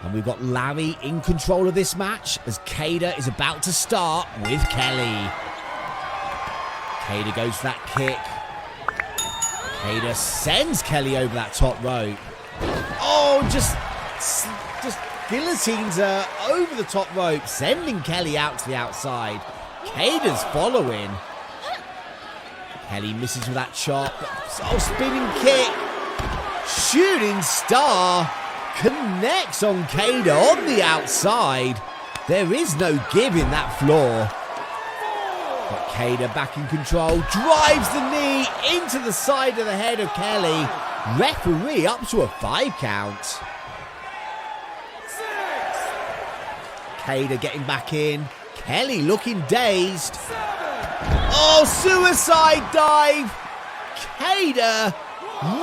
And we've got Larry in control of this match as Kaida is about to start with Kelly. Kaida goes for that kick. Kaida sends Kelly over that top rope. Oh, just guillotines her over the top rope, sending Kelly out to the outside. Kaida's following. Kelly misses with that chop. Oh, spinning kick. Shooting star connects on Kaida on the outside. There is no give in that floor. But Kaida back in control, drives the knee into the side of the head of Kelly. Referee up to a 5 count. Kaida getting back in. Kelly looking dazed. Oh, suicide dive. Kaida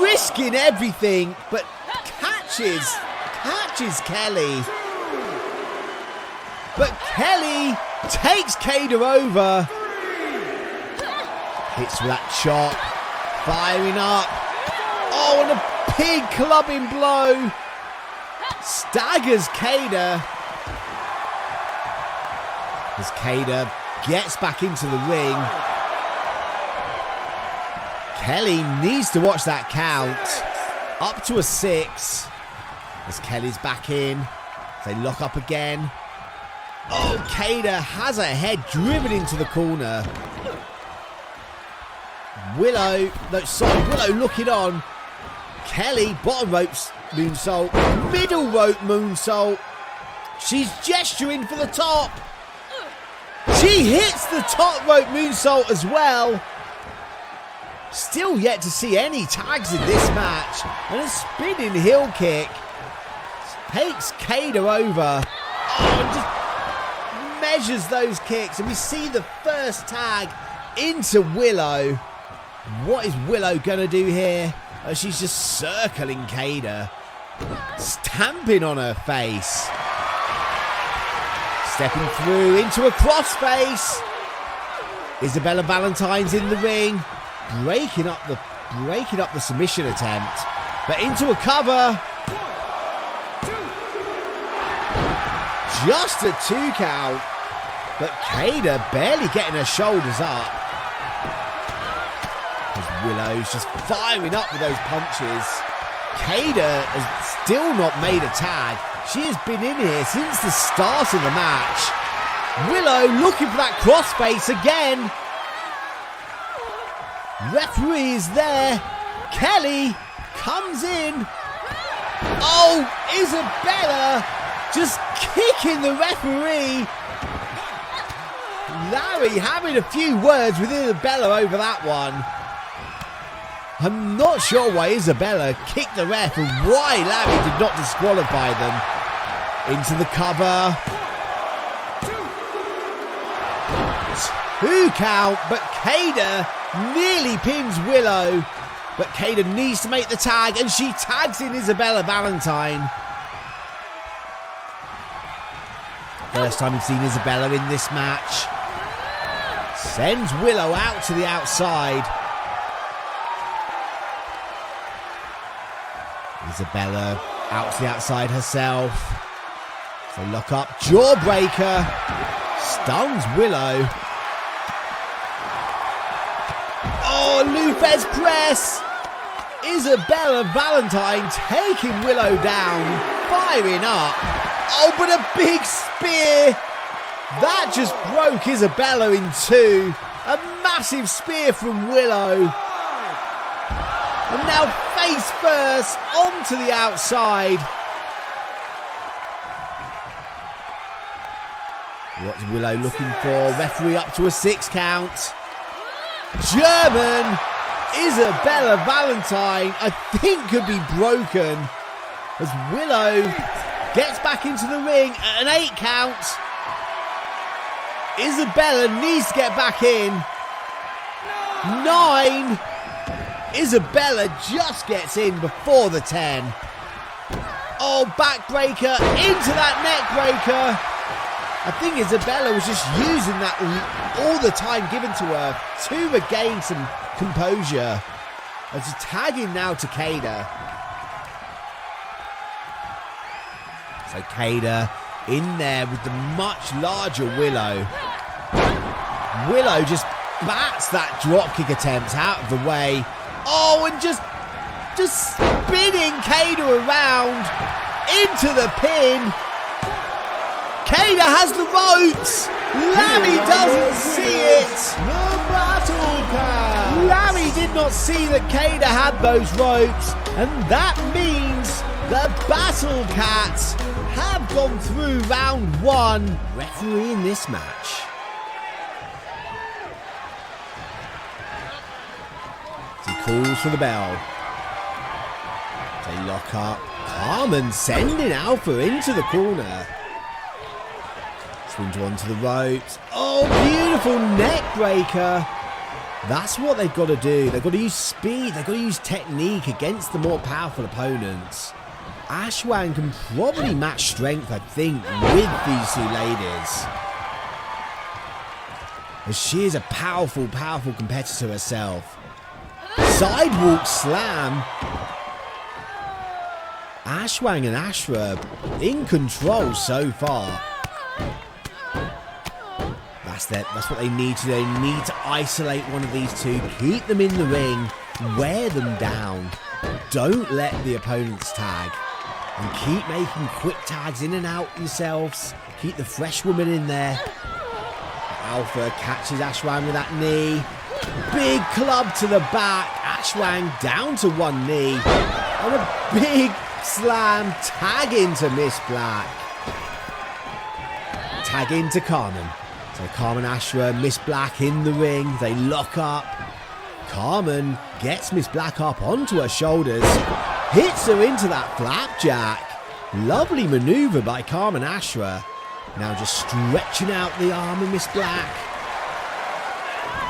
risking everything, but catches Kelly. But Kelly takes Kaida over. Hits with that chop. Firing up. Oh, and a big clubbing blow. Staggers Kaida. As Kaida gets back into the ring. Kelly needs to watch that count. Up to a 6. As Kelly's back in. They lock up again. Oh, Kaida has her head driven into the corner. Willow looking on. Kelly, bottom rope moonsault. Middle rope moonsault. She's gesturing for the top. She hits the top rope moonsault as well. Still yet to see any tags in this match. And a spinning heel kick takes Kaida over. Oh, and just measures those kicks. And we see the first tag into Willow. What is Willow going to do here? Oh, she's just circling Kaida. Stamping on her face. Stepping through into a crossface. Isabella Valentine's in the ring. Breaking up the submission attempt. But into a cover. Just a 2 count. But Kaida barely getting her shoulders up. As Willow's just firing up with those punches. Kaida has still not made a tag. She has been in here since the start of the match. Willow looking for that crossface again. Referee is there. Kelly comes in. Oh, Isabella just kicking the referee. Larry having a few words with Isabella over that one. I'm not sure why Isabella kicked the ref and why Larry did not disqualify them. Into the cover. 2 count, but Kaida nearly pins Willow. But Kaida needs to make the tag, and she tags in Isabella Valentine. First time we've seen Isabella in this match. Sends Willow out to the outside. Isabella out to the outside herself. So lock up. Jawbreaker. Stuns Willow. Oh, Lufez press. Isabella Valentine taking Willow down. Firing up. Oh, but a big spear. That just broke Isabella in 2. A massive spear from Willow. And now face first onto the outside. What's Willow looking for? Referee up to a 6 count. German Isabella Valentine, I think, could be broken. As Willow gets back into the ring at an 8 count. Isabella needs to get back in. 9. Isabella just gets in before the 10. Oh, backbreaker into that neck breaker. I think Isabella was just using that all the time given to her to regain some composure. As it's tagging now to Kaida. So Kaida in there with the much larger Willow. Willow just bats that dropkick attempt out of the way. Oh, and just spinning Kaida around into the pin. Kaida has the ropes. Lammy doesn't see it. The battle cat. Lammy did not see that Kaida had those ropes, and that means the Battle Cats have gone through round 1. Referee in this match. He calls for the bell. They lock up. Carmen sending Alpha into the corner. Swings onto the ropes. Oh, beautiful neck breaker. That's what they've got to do. They've got to use speed. They've got to use technique against the more powerful opponents. Ashwang can probably match strength, I think, with these two ladies. As she is a powerful, powerful competitor herself. Sidewalk slam. Ashwang and Ashra in control so far. That's what they need to do. They need to isolate one of these two, keep them in the ring, wear them down. Don't let the opponents tag. And keep making quick tags in and out yourselves. Keep the fresh woman in there. Alpha catches Ashwang with that knee. Big club to the back. Ashwang down to one knee. And a big slam. Tag into Miss Black. Tag into Carmen. So Carmen, Ashra, Miss Black in the ring. They lock up. Carmen gets Miss Black up onto her shoulders. Hits her into that flapjack. Lovely maneuver by Carmen Ashra. Now just stretching out the arm of Miss Black.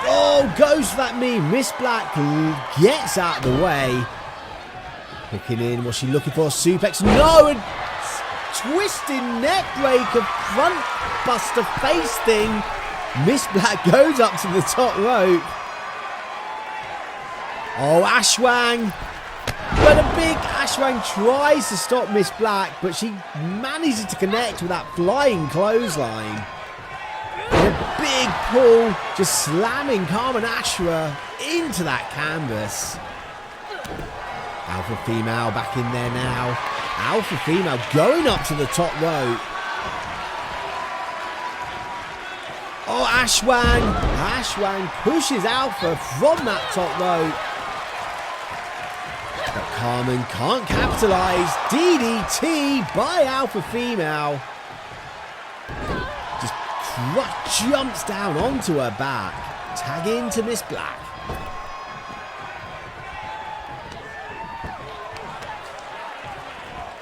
Oh, goes for that knee. Miss Black gets out of the way. Hooking in. What's she looking for? Suplex. No! And twisting neck breaker, front buster face thing. Miss Black goes up to the top rope. Oh, Ashwang. But a big Ashwang tries to stop Miss Black, but she manages to connect with that flying clothesline. And a big pull, just slamming Carmen Ashra into that canvas. Alpha female back in there now. Alpha female going up to the top rope. Oh, Ashwang. Ashwang pushes Alpha from that top rope. But Carmen can't capitalise. DDT by Alpha female. Just jumps down onto her back. Tag into Miss Black.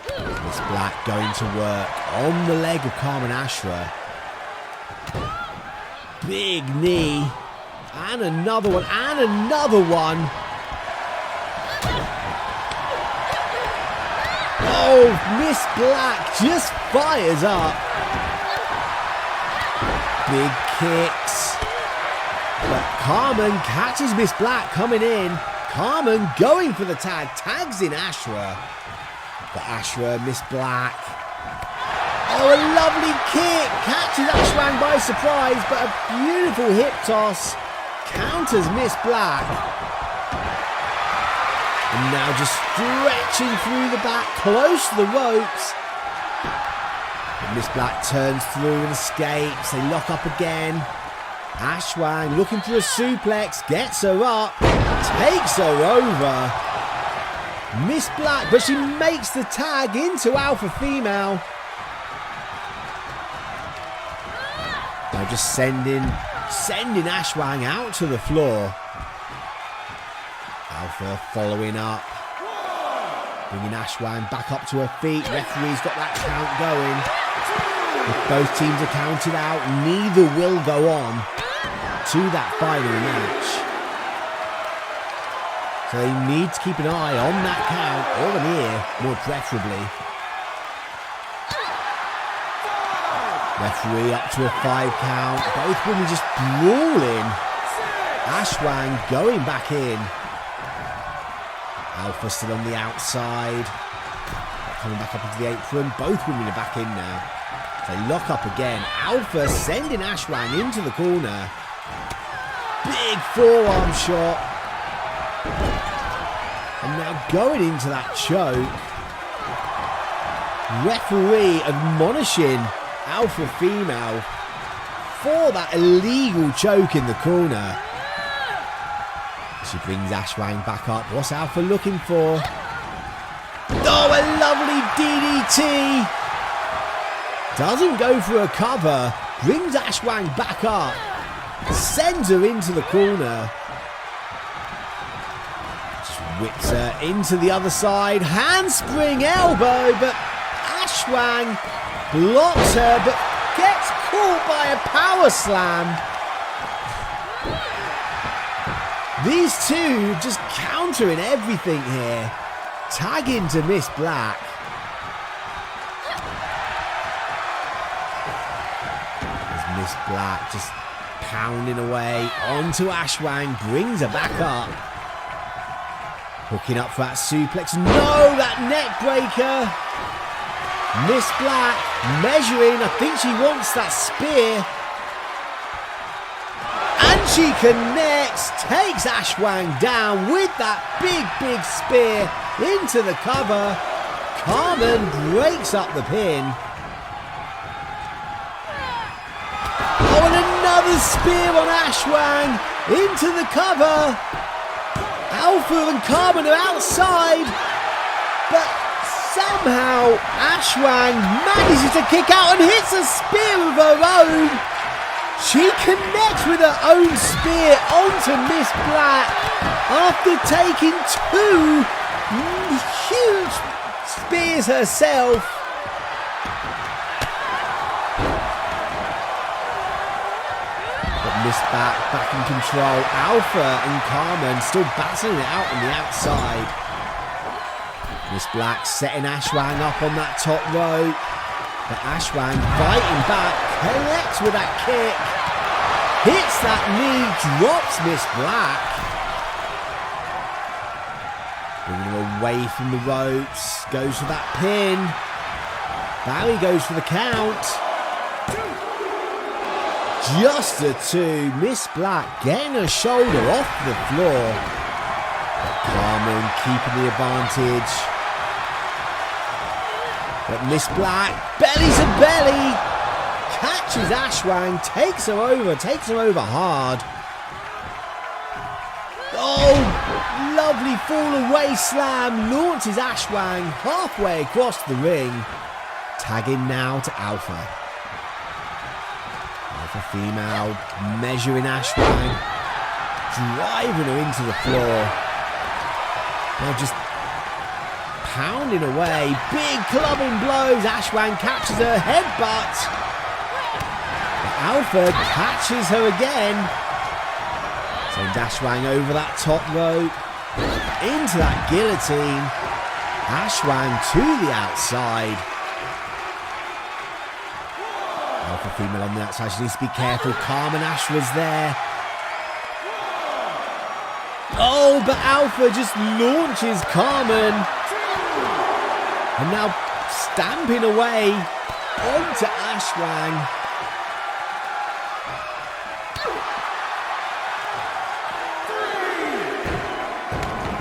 Miss Black going to work on the leg of Carmen Ashra. Big knee. And another one. And another one. Oh, Miss Black just fires up. Big kicks. But Carmen catches Miss Black coming in. Carmen going for the tag. Tags in Ashra. But Ashra, Miss Black. Oh, a lovely kick. Catches Ashwang by surprise, but a beautiful hip toss. Counters Miss Black. And now just stretching through the back, close to the ropes. But Miss Black turns through and escapes. They lock up again. Ashwang looking for a suplex, gets her up, takes her over. Miss Black, but she makes the tag into Alpha female. Now just sending Ashwang out to the floor. Alpha following up. Bringing Ashwang back up to her feet. Referee's got that count going. If both teams are counted out, neither will go on to that final match. So they need to keep an eye on that count, or an ear, more preferably. Referee up to a 5 count. Both women just brawling. Ashwang going back in. Alpha still on the outside. coming back up into the apron. Both women are back in now. They lock up again. Alpha sending Ashwang into the corner. Big forearm shot. And now going into that choke. Referee admonishing Alpha Female for that illegal choke in the corner. She brings Ashwang back up. What's Alpha looking for? Oh, a lovely DDT. Doesn't go for a cover. Brings Ashwang back up. Sends her into the corner. Just whips her into the other side. Handspring elbow, but Ashwang blocks her, but gets caught by a power slam. These two just countering everything here. Tagging to Miss Black. There's Miss Black just pounding away onto Ashwang. Brings her back up. Hooking up for that suplex. No, that neck breaker. Miss Black measuring. I think she wants that spear. And she connects. Takes Ashwang down with that big spear into the cover. Carmen breaks up the pin. Oh, and another spear on Ashwang into the cover. Alpha and Carmen are outside, but somehow Ashwang manages to kick out and hits a spear of her own. She connects with her own spear onto Miss Black after taking two huge spears herself. But Miss Black back in control. Alpha and Carmen still battling it out on the outside. Miss Black setting Ashwang up on that top rope. But Ashwang fighting back, connects with that kick, hits that knee, drops Miss Black. Bringing her away from the ropes, goes for that pin. Barry goes for the count. Just a two. Miss Black getting her shoulder off the floor. Carmen keeping the advantage. But Miss Black, belly to belly, catches Ashwang, takes her over hard. Oh, lovely fall away slam, launches Ashwang halfway across the ring. Tagging now to Alpha. Alpha Female measuring Ashwang, driving her into the floor. Now just pounding away, big clubbing blows. Ashwang catches her headbutt. Alpha catches her again. Sends Ashwang over that top rope, into that guillotine. Ashwang to the outside. Alpha Female on the outside. She needs to be careful. Carmen Ashra's there. Oh, but Alpha just launches Carmen. And now stamping away onto Ashwang.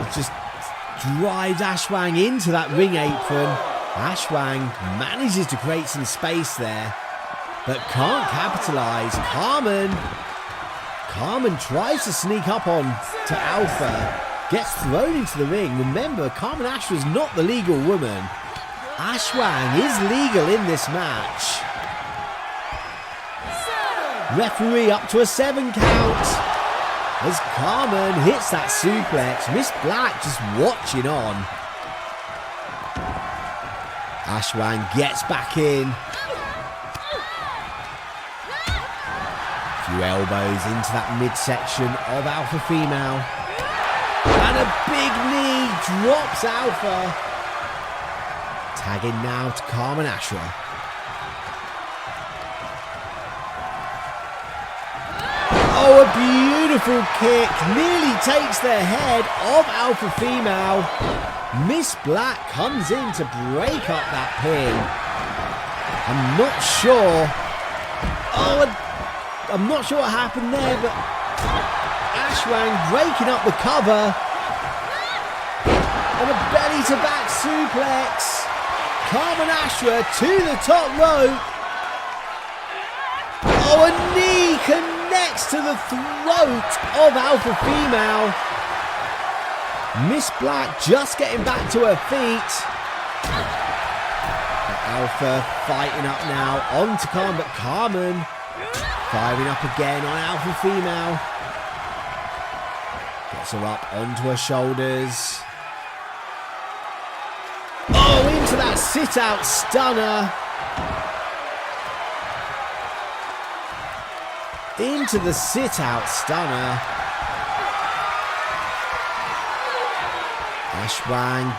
It just drives Ashwang into that ring apron. Ashwang manages to create some space there, but can't capitalise. Carmen tries to sneak up on to Alpha. Gets thrown into the ring. Remember, Carmen Ashra's not the legal woman. Ashwang is legal in this match. Referee up to a 7 count. As Carmen hits that suplex. Miss Black just watching on. Ashwang gets back in. A few elbows into that midsection of Alpha Female. And a big knee drops Alpha. Tagging now to Carmen Ashra. Oh, a beautiful kick. Nearly takes the head of Alpha Female. Miss Black comes in to break up that pin. I'm not sure. Oh, I'm not sure what happened there, but Ashwang breaking up the cover. And a belly-to-back suplex. Carmen Ashra to the top rope. Oh, a knee connects to the throat of Alpha Female. Miss Black just getting back to her feet. Alpha fighting up now onto Carmen, but Carmen firing up again on Alpha Female. Gets her up onto her shoulders. Oh, into that sit-out stunner. Into the sit-out stunner. Ashwang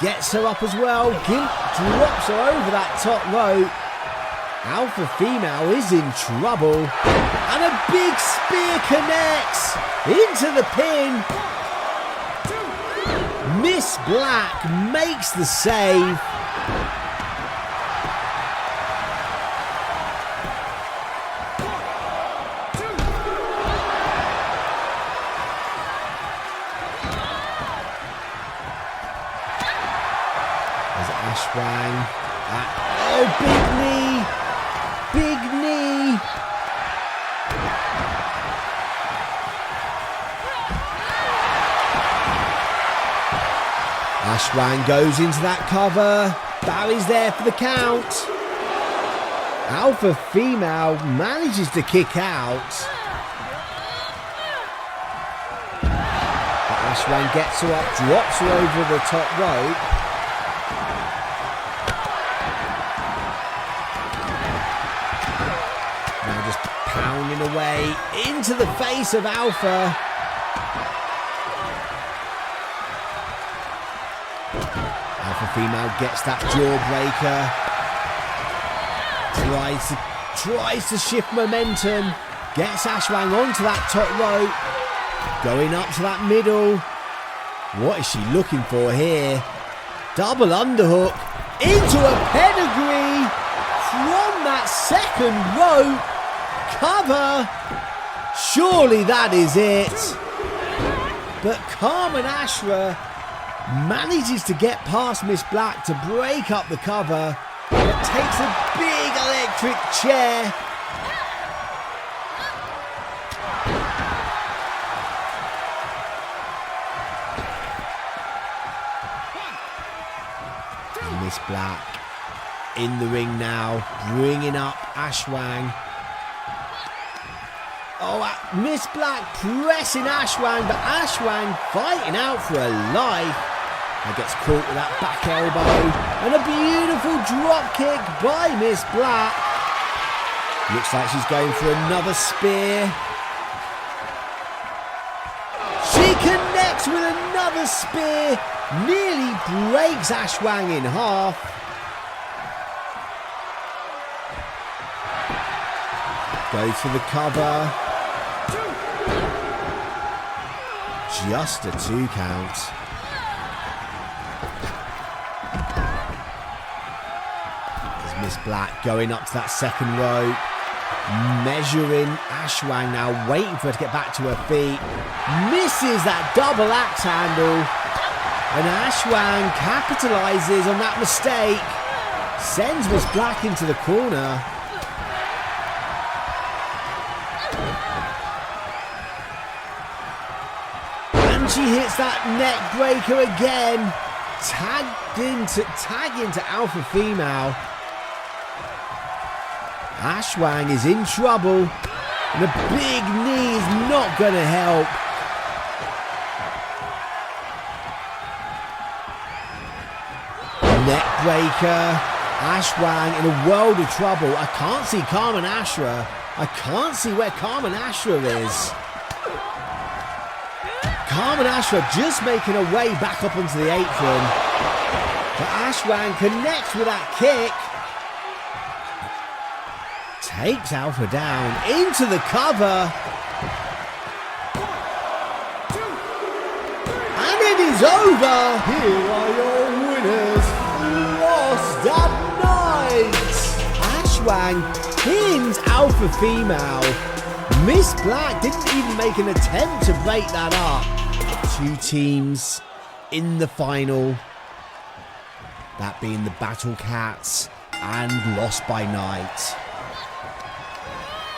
gets her up as well. Gimp drops her over that top rope. Alpha Female is in trouble. And a big spear connects into the pin. Miss Black makes the save. There's Ashwang. Oh, big knee. Big knee. Ashwang goes into that cover. Barry's there for the count. Alpha Female manages to kick out. But Ashwang gets her up, drops her over the top rope. Now just pounding away into the face of Alpha. Alpha Female gets that jawbreaker. Tries to shift momentum. Gets Ashwang onto that top rope. Going up to that middle. What is she looking for here? Double underhook into a pedigree from that second rope. Cover. Surely that is it. But Carmen Ashra manages to get past Miss Black to break up the cover. It takes a big electric chair. And Miss Black in the ring now, bringing up Ashwang. Oh, Miss Black pressing Ashwang, but Ashwang fighting out for her life. And gets caught with that back elbow. And a beautiful drop kick by Miss Black. Looks like she's going for another spear. She connects with another spear. Nearly breaks Ashwang in half. Goes for the cover. Just a 2 count. There's Miss Black going up to that second rope. Measuring Ashwang now, waiting for her to get back to her feet. Misses that double axe handle. And Ashwang capitalizes on that mistake. Sends Miss Black into the corner. She hits that neck breaker again. Tag into Alpha Female. Ashwang is in trouble. And a big knee is not going to help. Neck breaker. Ashwang in a world of trouble. I can't see Carmen Ashra. I can't see where Carmen Ashra is. Carmen Ashra just making her way back up onto the apron. But Ashwang connects with that kick. Takes Alpha down into the cover. it is over. Here are your winners, Lost at Night. Ashwang pins Alpha Female. Miss Black didn't even make an attempt to break that up. 2 teams in the final. That being the Battle Cats and Lost by Night.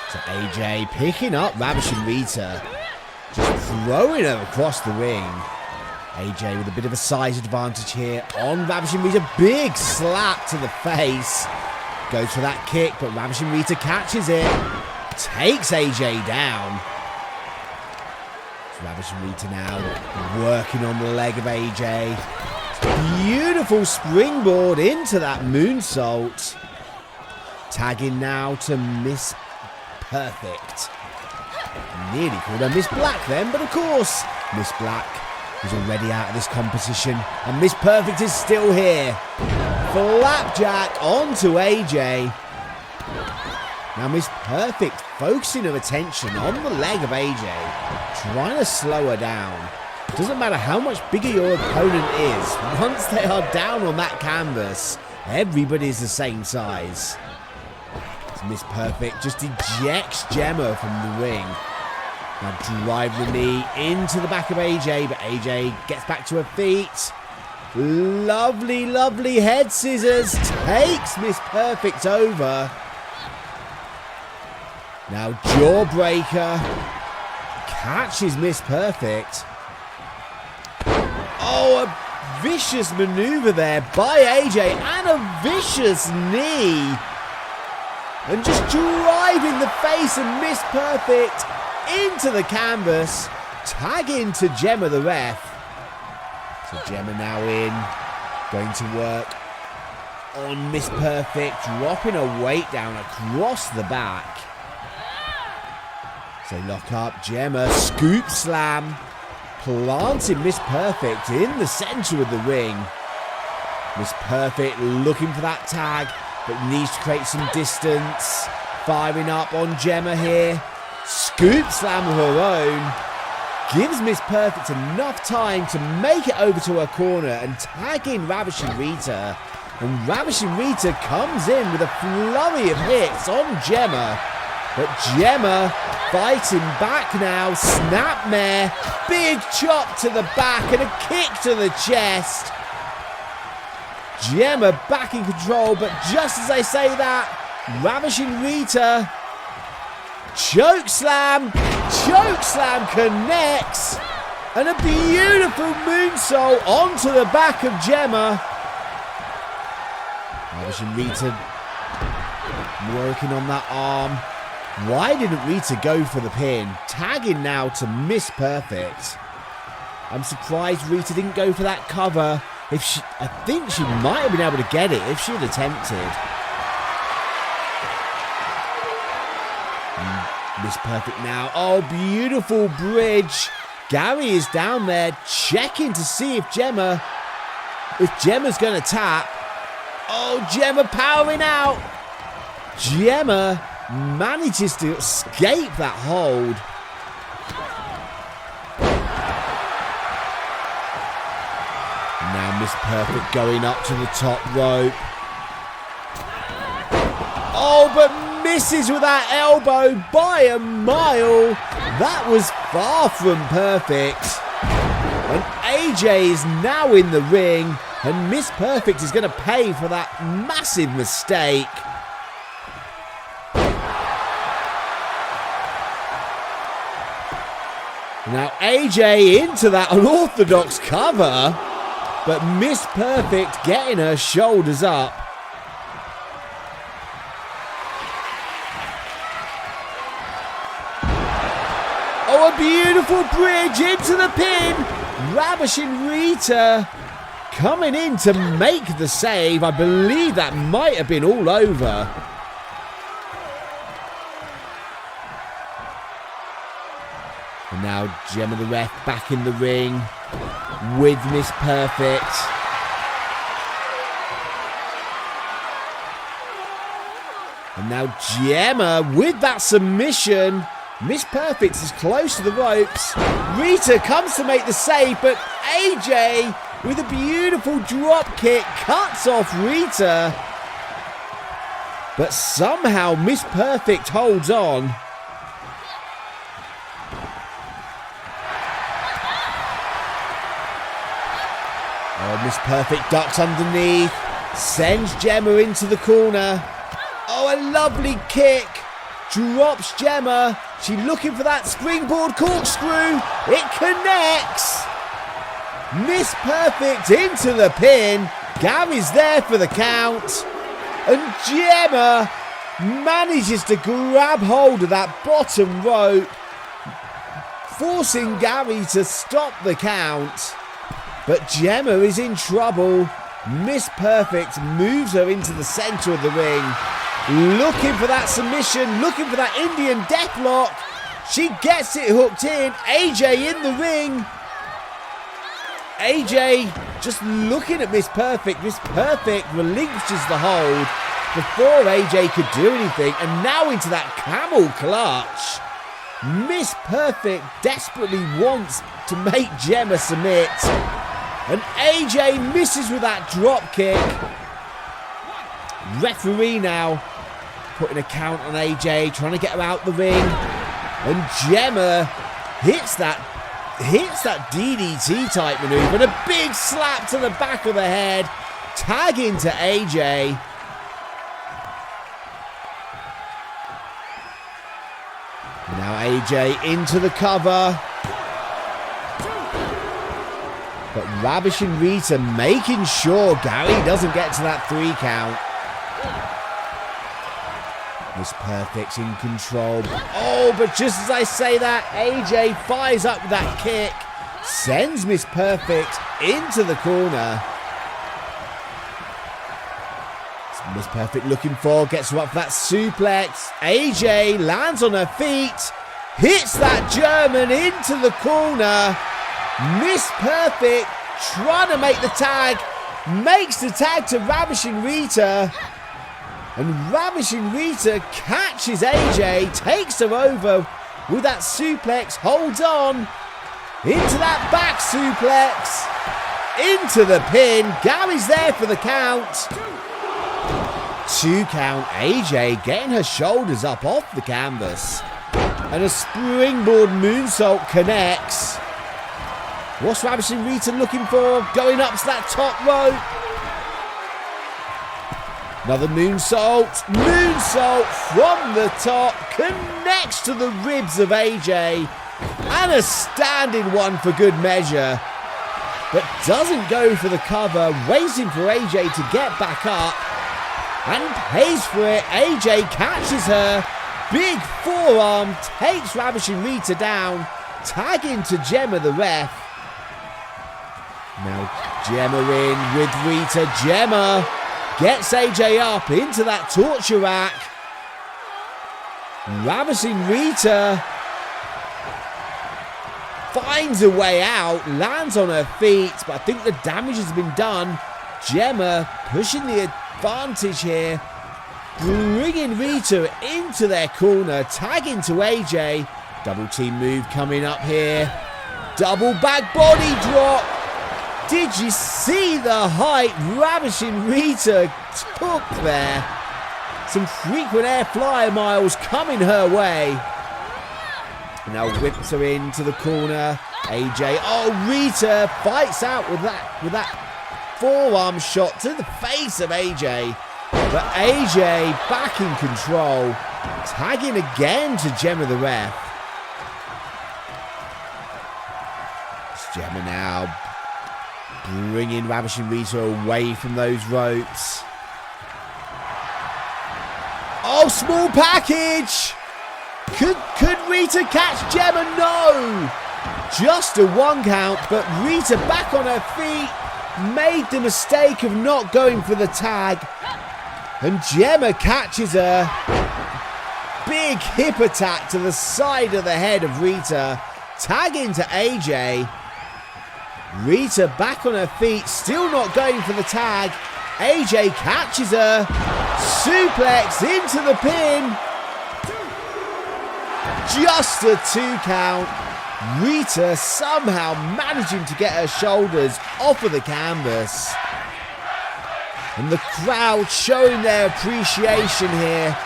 So AJ picking up Ravishing Rita. Just throwing her across the ring. AJ with a bit of a size advantage here on Ravishing Rita. Big slap to the face. Goes for that kick, but Ravishing Rita catches it. Takes AJ down. So Ravishing Rita now working on the leg of AJ. Beautiful springboard into that moonsault. Tagging now to Miss Perfect. Nearly called her Miss Black then, but of course, Miss Black is already out of this competition. And Miss Perfect is still here. Flapjack onto AJ. Now Miss Perfect focusing her attention on the leg of AJ. Trying to slow her down. Doesn't matter how much bigger your opponent is. Once they are down on that canvas, everybody's the same size. So Miss Perfect just ejects Gemma from the ring. Now drive the knee into the back of AJ, but AJ gets back to her feet. Lovely, lovely head scissors. Takes Miss Perfect over. Now Jawbreaker catches Miss Perfect. Oh, a vicious maneuver there by AJ and a vicious knee. And just driving the face of Miss Perfect into the canvas. Tagging to Gemma the ref. So Gemma now in. Going to work on Miss Perfect. Dropping her weight down across the back. So lock up Gemma. Scoop slam. Planting Miss Perfect in the centre of the ring. Miss Perfect looking for that tag, but needs to create some distance. Firing up on Gemma here. Scoop slam of her own. Gives Miss Perfect enough time to make it over to her corner and tag in Ravishing Rita. And Ravishing Rita comes in with a flurry of hits on Gemma. But Gemma fighting back now. Snapmare. Big chop to the back and a kick to the chest. Gemma back in control, but just as I say that, Ravishing Rita. Choke slam connects. And a beautiful moonsault onto the back of Gemma. Ravishing Rita working on that arm. Why didn't Rita go for the pin? Tagging now to Miss Perfect. I'm surprised Rita didn't go for that cover. I think she might have been able to get it if she had attempted. Miss Perfect now. Oh, beautiful bridge. Gary is down there checking to see if Gemma's going to tap. Oh, Gemma powering out. Gemma manages to escape that hold. Now Miss Perfect going up to the top rope. Oh, but misses with that elbow by a mile. That was far from perfect. And AJ is now in the ring. And Miss Perfect is going to pay for that massive mistake. Now AJ into that unorthodox cover, but Miss Perfect getting her shoulders up. Oh, a beautiful bridge into the pin. Ravishing Rita coming in to make the save. I believe that might have been all over. And now Gemma the ref back in the ring with Miss Perfect. And now Gemma with that submission. Miss Perfect is close to the ropes. Rita comes to make the save, but AJ with a beautiful drop kick cuts off Rita. But somehow Miss Perfect holds on. Oh, Miss Perfect ducks underneath. Sends Gemma into the corner. Oh, a lovely kick. Drops Gemma. She's looking for that springboard corkscrew. It connects. Miss Perfect into the pin. Gary's there for the count. And Gemma manages to grab hold of that bottom rope, forcing Gary to stop the count. But Gemma is in trouble. Miss Perfect moves her into the centre of the ring, looking for that submission, looking for that Indian deathlock. She gets it hooked in. AJ in the ring. AJ just looking at Miss Perfect. Miss Perfect relinquishes the hold before AJ could do anything. And now into that camel clutch. Miss Perfect desperately wants to make Gemma submit. And AJ misses with that drop kick. Referee now putting a count on AJ, trying to get her out the ring. And Gemma hits that DDT type maneuver and a big slap to the back of the head. Tag into AJ. Now AJ into the cover. But Ravishing Rita making sure Gary doesn't get to that 3 count. Miss Perfect's in control. Oh, but just as I say that, AJ fires up with that kick. Sends Miss Perfect into the corner. Miss Perfect looking for, gets her up for that suplex. AJ lands on her feet. Hits that German into the corner. Miss Perfect trying to make the tag. Makes the tag to Ravishing Rita. And Ravishing Rita catches AJ. Takes her over with that suplex. Holds on. Into that back suplex. Into the pin. Gary's there for the count. 2 count. AJ getting her shoulders up off the canvas. And a springboard moonsault connects. What's Ravishing Rita looking for? Going up to that top rope. Another moonsault. Moonsault from the top. Connects to the ribs of AJ. And a standing one for good measure. But doesn't go for the cover. Waiting for AJ to get back up. And pays for it. AJ catches her. Big forearm. Takes Ravishing Rita down. Tagging to Gemma the ref. Now Gemma in with Rita. Gemma gets AJ up into that torture rack. Ravishing Rita finds a way out, lands on her feet, but I think the damage has been done. Gemma pushing the advantage here, bringing Rita into their corner, tagging to AJ. Double team move coming up here. Double back body drop. Did you see the height Ravishing Rita took there? Some frequent air flyer miles coming her way. Now whips her into the corner. AJ, oh, Rita fights out with that forearm shot to the face of AJ. But AJ back in control. Tagging again to Gemma the ref. It's Gemma now bringing Ravishing Rita away from those ropes. Oh, small package! Could Rita catch Gemma? No! Just a 1 count, but Rita back on her feet. Made the mistake of not going for the tag. And Gemma catches her. Big hip attack to the side of the head of Rita. Tag into AJ. Rita back on her feet, still not going for the tag. AJ catches her. Suplex into the pin. Just a 2 count. Rita somehow managing to get her shoulders off of the canvas. And the crowd showing their appreciation here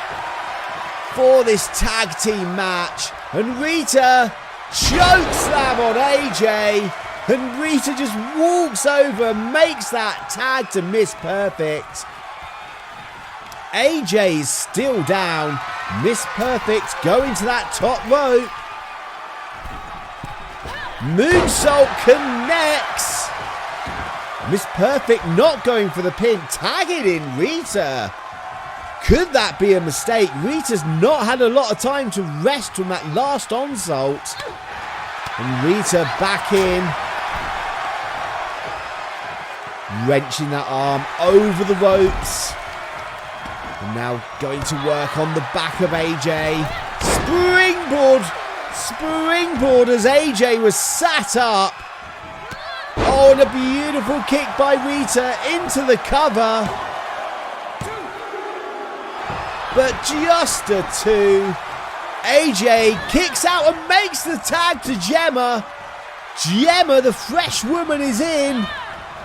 for this tag team match. And Rita chokeslam on AJ. And Rita just walks over and makes that tag to Miss Perfect. AJ is still down. Miss Perfect going to that top rope. Moonsault connects. Miss Perfect not going for the pin. Tagging in Rita. Could that be a mistake? Rita's not had a lot of time to rest from that last onslaught. And Rita back in. Wrenching that arm over the ropes. And now going to work on the back of AJ. Springboard. Springboard as AJ was sat up. Oh, and a beautiful kick by Rita into the cover. But just a 2. AJ kicks out and makes the tag to Gemma. Gemma, the fresh woman, is in.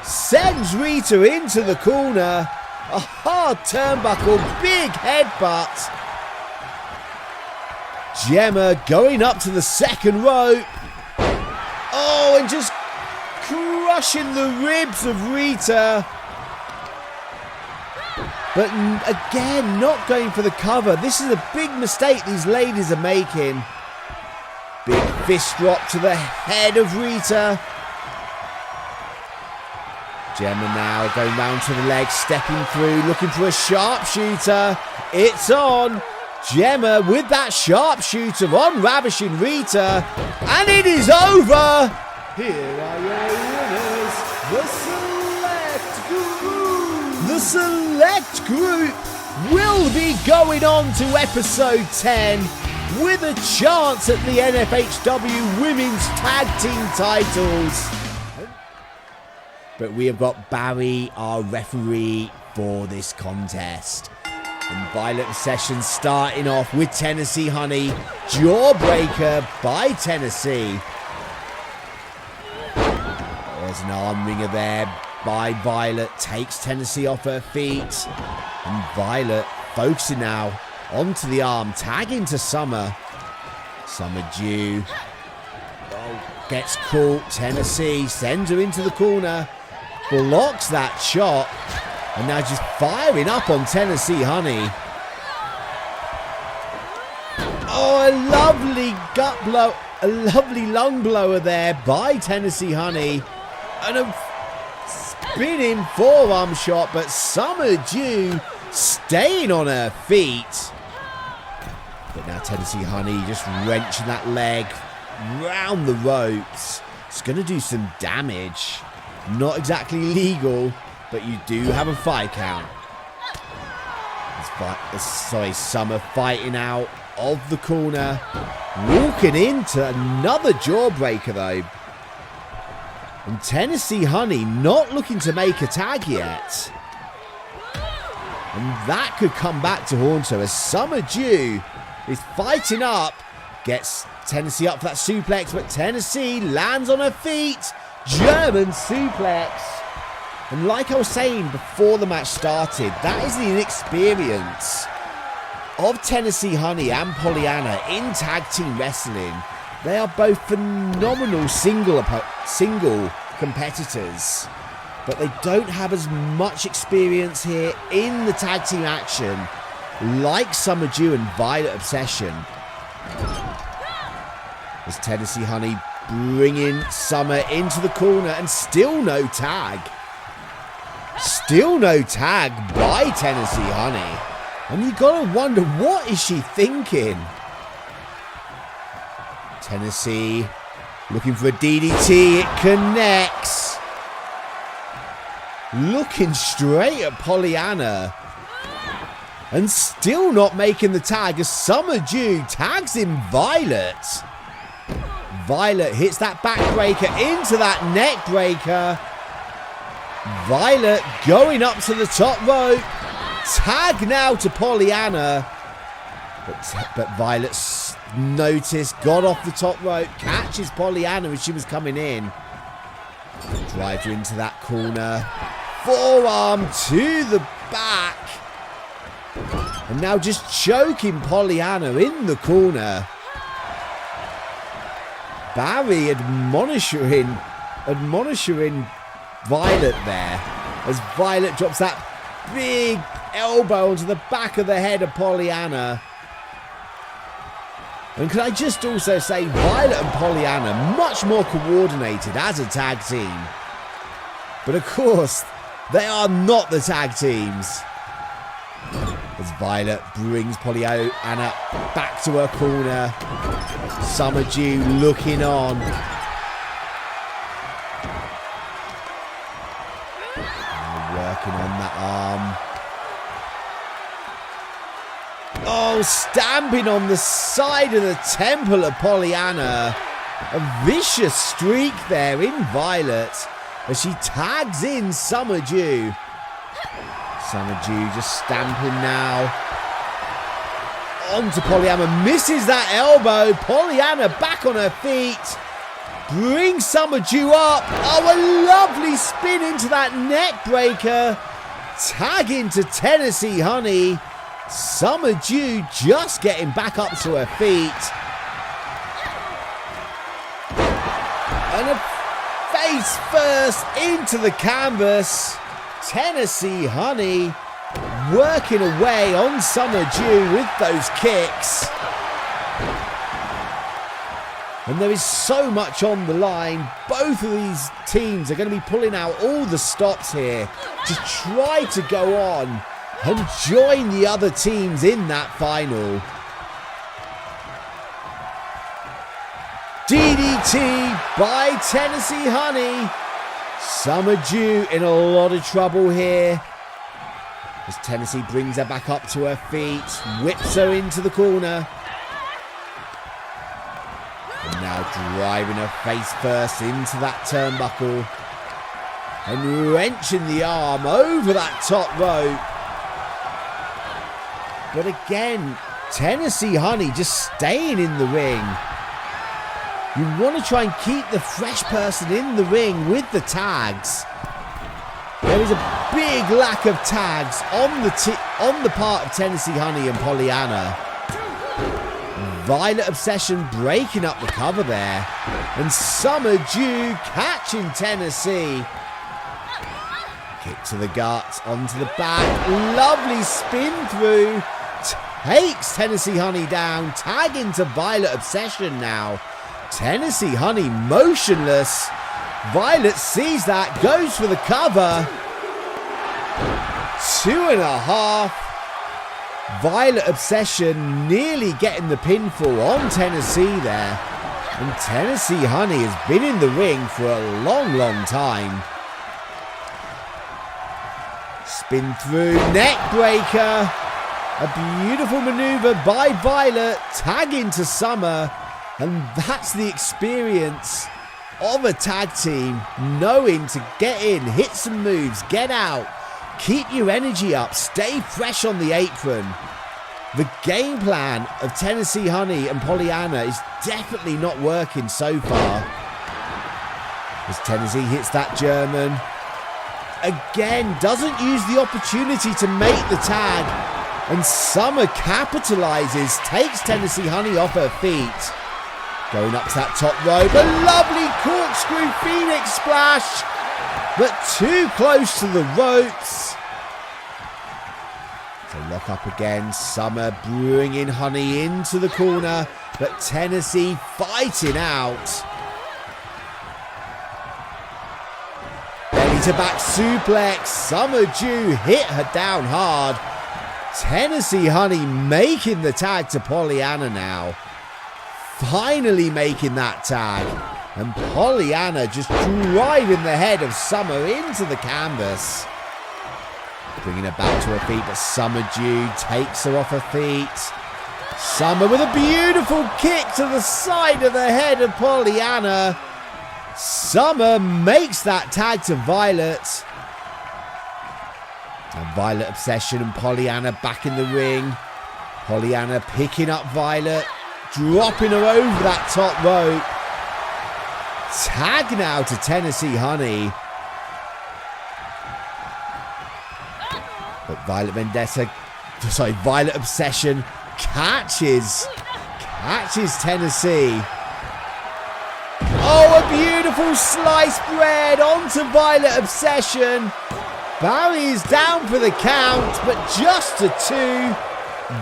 Sends Rita into the corner. A hard turnbuckle, big headbutt. Gemma going up to the second rope. Oh, and just crushing the ribs of Rita. But again, not going for the cover. This is a big mistake these ladies are making. Big fist drop to the head of Rita. Gemma now going round to the leg, stepping through, looking for a sharpshooter. It's on. Gemma with that sharpshooter on Ravishing Rita. And it is over. Here are your winners, the Select Group. The Select Group will be going on to episode 10 with a chance at the N-FHW Women's Tag Team titles. But we have got Barry, our referee, for this contest. And Violet Sessions starting off with Tennessee Honey. Jawbreaker by Tennessee. There's an arm wringer there by Violet. Takes Tennessee off her feet. And Violet focusing now onto the arm. Tagging to Summer. Summer Dew. Oh, gets caught. Tennessee sends her into the corner. Blocks that shot. And now just firing up on Tennessee Honey. Oh, a lovely gut blow. A lovely lung blower there by Tennessee Honey. And a spinning forearm shot. But Summer Dew staying on her feet. But now Tennessee Honey just wrenching that leg round the ropes. It's going to do some damage. Not exactly legal, but you do have a 5 count. Summer fighting out of the corner. Walking into another jawbreaker though. And Tennessee Honey not looking to make a tag yet. And that could come back to haunt her as Summer Dew is fighting up. Gets Tennessee up for that suplex, but Tennessee lands on her feet. German suplex. And like I was saying before the match started, that is the inexperience of Tennessee Honey and Pollyanna in tag team wrestling. They are both phenomenal single competitors, but they don't have as much experience here in the tag team action like Summer Dew and Violet Obsession. As Tennessee Honey bringing Summer into the corner and still no tag. Still no tag by Tennessee Honey. And you gotta wonder, what is she thinking? Tennessee looking for a DDT. It connects. Looking straight at Pollyanna. And still not making the tag as Summer Dew tags in Violet. Violet hits that backbreaker into that neck breaker. Violet going up to the top rope. Tag now to Pollyanna. But Violet noticed, got off the top rope, catches Pollyanna as she was coming in. Drives her into that corner. Forearm to the back. And now just choking Pollyanna in the corner. Barry admonishing Violet there. As Violet drops that big elbow onto the back of the head of Pollyanna. And can I just also say, Violet and Pollyanna much more coordinated as a tag team. But of course, they are not the tag teams. As Violet brings Pollyanna back to her corner. Summer Dew looking on. Working on that arm. Oh, stamping on the side of the temple of Pollyanna. A vicious streak there in Violet as she tags in Summer Dew. Summer Dew just stamping now. Onto Pollyanna. Misses that elbow. Pollyanna back on her feet. Brings Summer Dew up. Oh, a lovely spin into that neck breaker. Tag into Tennessee Honey. Summer Dew just getting back up to her feet. And a face first into the canvas. Tennessee Honey working away on Summer Dew with those kicks. And there is so much on the line. Both of these teams are going to be pulling out all the stops here to try to go on and join the other teams in that final. DDT by Tennessee Honey. Summer Dew in a lot of trouble here. As Tennessee brings her back up to her feet, whips her into the corner. And now driving her face first into that turnbuckle. And wrenching the arm over that top rope. But again, Tennessee Honey just staying in the ring. You want to try and keep the fresh person in the ring with the tags. There is a big lack of tags on the part of Tennessee Honey and Pollyanna. Violet Obsession breaking up the cover there. And Summer Dew catching Tennessee. Kick to the gut, onto the back. Lovely spin through. Takes Tennessee Honey down. Tag into Violet Obsession now. Tennessee Honey motionless. Violet sees that, goes for the cover. 2.5. Violet Obsession nearly getting the pinfall on Tennessee there. And Tennessee Honey has been in the ring for a long, long time. Spin through, neck breaker. A beautiful maneuver by Violet, tag into Summer. And that's the experience of a tag team, knowing to get in, hit some moves, get out, keep your energy up, stay fresh on the apron. The game plan of Tennessee Honey and Pollyanna is definitely not working so far. As Tennessee hits that German. Again, doesn't use the opportunity to make the tag. And Summer capitalizes, takes Tennessee Honey off her feet. Going up to that top rope, a lovely corkscrew Phoenix splash, but too close to the ropes. To lock up again, Summer bringing Honey into the corner, but Tennessee fighting out. Belly to back suplex, Summer Dew hit her down hard. Tennessee Honey making the tag to Pollyanna now. Finally making that tag. And Pollyanna just driving the head of Summer into the canvas. Bringing her back to her feet, but Summer Dew takes her off her feet. Summer with a beautiful kick to the side of the head of Pollyanna. Summer makes that tag to Violet. And Violet Obsession and Pollyanna back in the ring. Pollyanna picking up Violet. dropping her over that top rope. Tag now to Tennessee Honey. But Violet Obsession catches Tennessee. Oh, a beautiful sliced bread onto Violet Obsession. Barry is down for the count, but just to 2.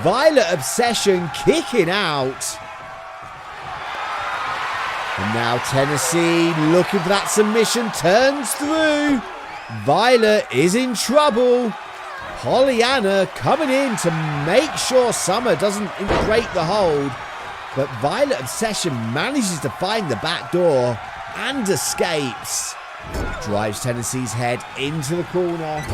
Violet Obsession kicking out. And now Tennessee looking for that submission, turns through. Violet is in trouble. Pollyanna coming in to make sure Summer doesn't break the hold. But Violet Obsession manages to find the back door and escapes. Drives Tennessee's head into the corner.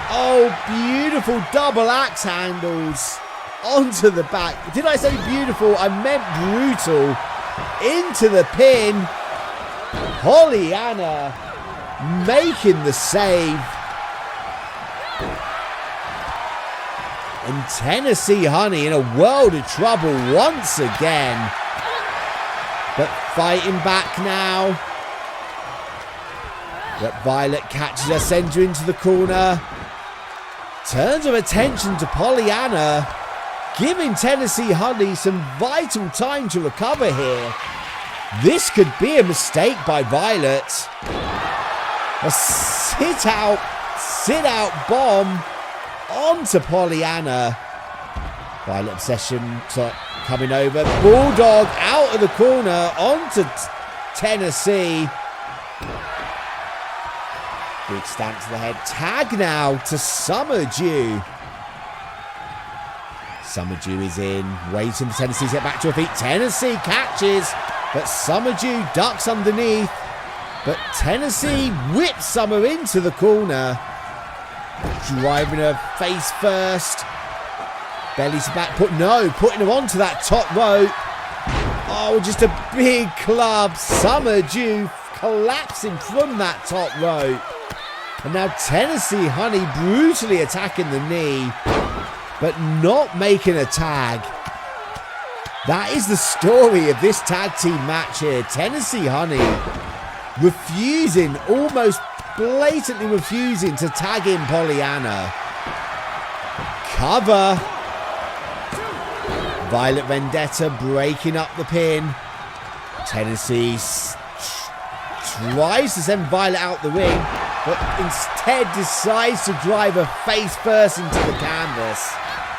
Oh, beautiful double axe handles onto the back. Did I say beautiful? I meant brutal. Into the pin. Pollyanna making the save. And Tennessee Honey in a world of trouble once again. But fighting back now. But Violet catches her, sends her into the corner. Turns her attention to Pollyanna, giving Tennessee Honey some vital time to recover here. This could be a mistake by Violet. A sit out bomb onto Pollyanna. Violet Obsession coming over. Bulldog out of the corner onto Tennessee. Big stamp to the head. Tag now to Summer Dew. Summer Dew is in. Waiting for Tennessee to get back to her feet. Tennessee catches. But Summer Dew ducks underneath. But Tennessee whips Summer into the corner. Driving her face first. Belly to back. Putting her onto that top rope. Oh, just a big club. Summer Dew collapsing from that top rope. And now Tennessee Honey brutally attacking the knee, but not making a tag. That is the story of this tag team match here. Tennessee Honey refusing, almost blatantly refusing to tag in Pollyanna. Cover. Violet Vendetta breaking up the pin. Tennessee tries to send Violet out the ring, but instead decides to drive her face first into the canvas.